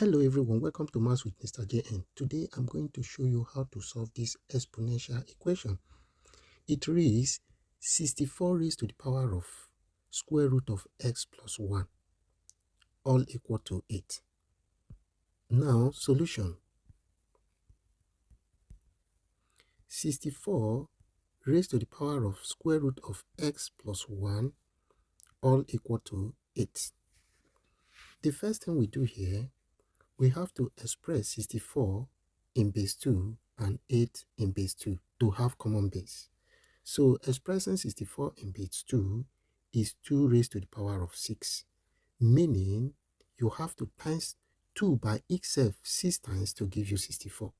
Hello everyone, welcome to Maths with Mr. JN. Today I'm going to show you how to solve this exponential equation. It reads 64 raised to the power of square root of x plus 1 all equal to 8. Now solution. 64 raised to the power of square root of x plus 1 all equal to 8. The first thing we do here, we have to express 64 in base 2 and 8 in base 2 to have common base. So expressing 64 in base 2 is 2 raised to the power of 6, meaning you have to times 2 by itself 6 times to give you 64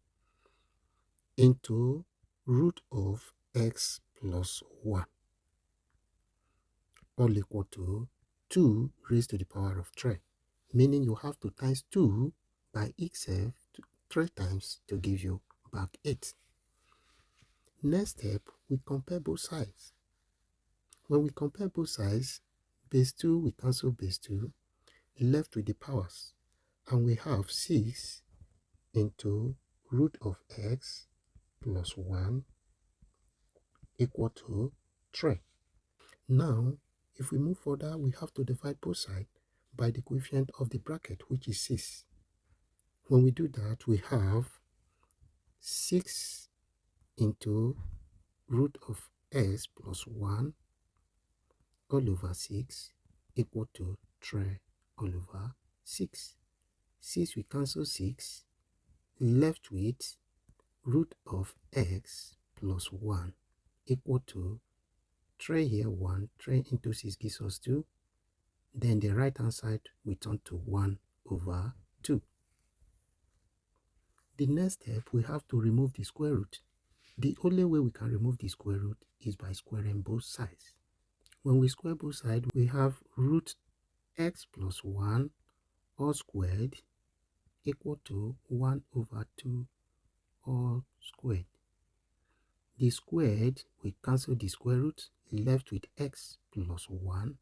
into root of x plus 1 all equal to 2 raised to the power of 3, meaning you have to times 2 by itself 3 times to give you back 8. Next step, we compare both sides. When we compare both sides, base 2, we cancel base 2, left with the powers, and we have 6 into root of x plus 1 equal to 3. Now, if we move further, we have to divide both sides by the coefficient of the bracket, which is 6. When we do that, we have 6 into root of x plus 1 all over 6 equal to 3 all over 6. 6 we cancel 6, left with root of x plus 1 equal to 3 here 1, 3 into 6 gives us 2. Then the right hand side we turn to 1 over 2. The next step, we have to remove the square root. The only way we can remove the square root is by squaring both sides. When we square both sides, we have root x plus 1 all squared equal to 1 over 2 all squared. The squared, we cancel the square root, left with x plus 1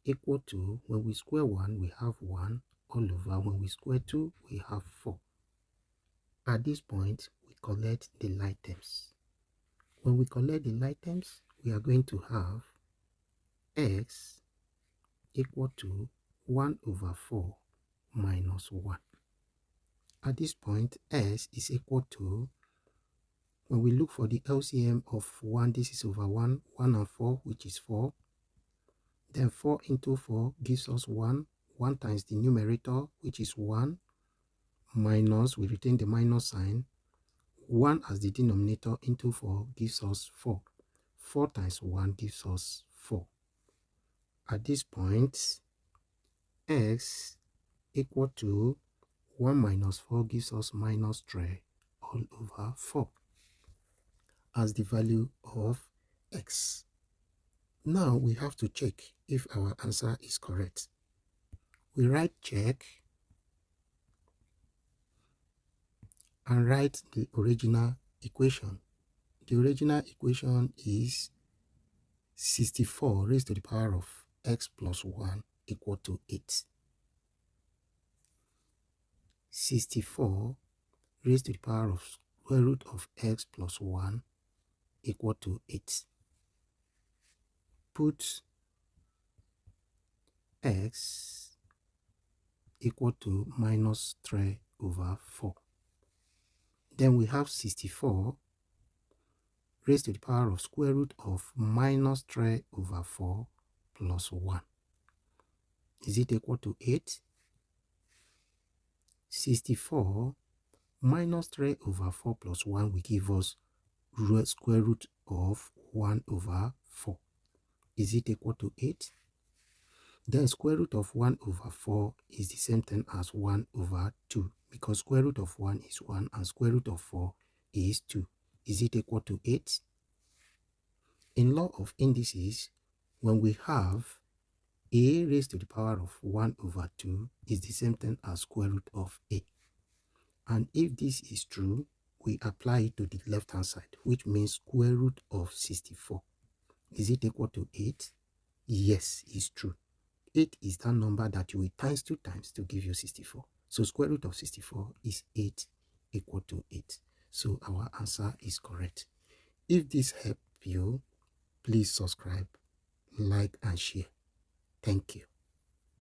equal to, when we square 1, we have 1 all over. When we square 2, we have 4. At this point, we collect the like terms. When we collect the like terms, we are going to have x equal to 1 over 4 minus 1. At this point, s is equal to, when we look for the LCM of 1, this is over 1, 1 and 4, which is 4. Then 4 into 4 gives us 1. 1 times the numerator, which is 1, minus, we retain the minus sign. 1 as the denominator into 4 gives us 4. 4 times 1 gives us 4. At this point, x equal to 1 minus 4 gives us minus 3 all over 4 as the value of x. Now we have to check if our answer is correct. We write check and write the original equation. The original equation is 64 raised to the power of x plus 1 equal to 8. 64 raised to the power of square root of x plus 1 equal to 8. Put x equal to minus 3 over 4. Then we have 64 raised to the power of square root of minus 3 over 4 plus 1. Is it equal to 8? 64 minus 3 over 4 plus 1 will give us square root of 1 over 4. Is it equal to 8? Then square root of 1 over 4 is the same thing as 1 over 2, because square root of 1 is 1 and square root of 4 is 2. Is it equal to 8? In law of indices, when we have a raised to the power of 1 over 2 is the same thing as square root of a. And if this is true, we apply it to the left hand side, which means square root of 64. Is it equal to 8? Yes, it's true. 8 is that number that you will times 2 times to give you 64. So square root of 64 is 8 equal to 8. So our answer is correct. If this helped you, please subscribe, like, and share. Thank you.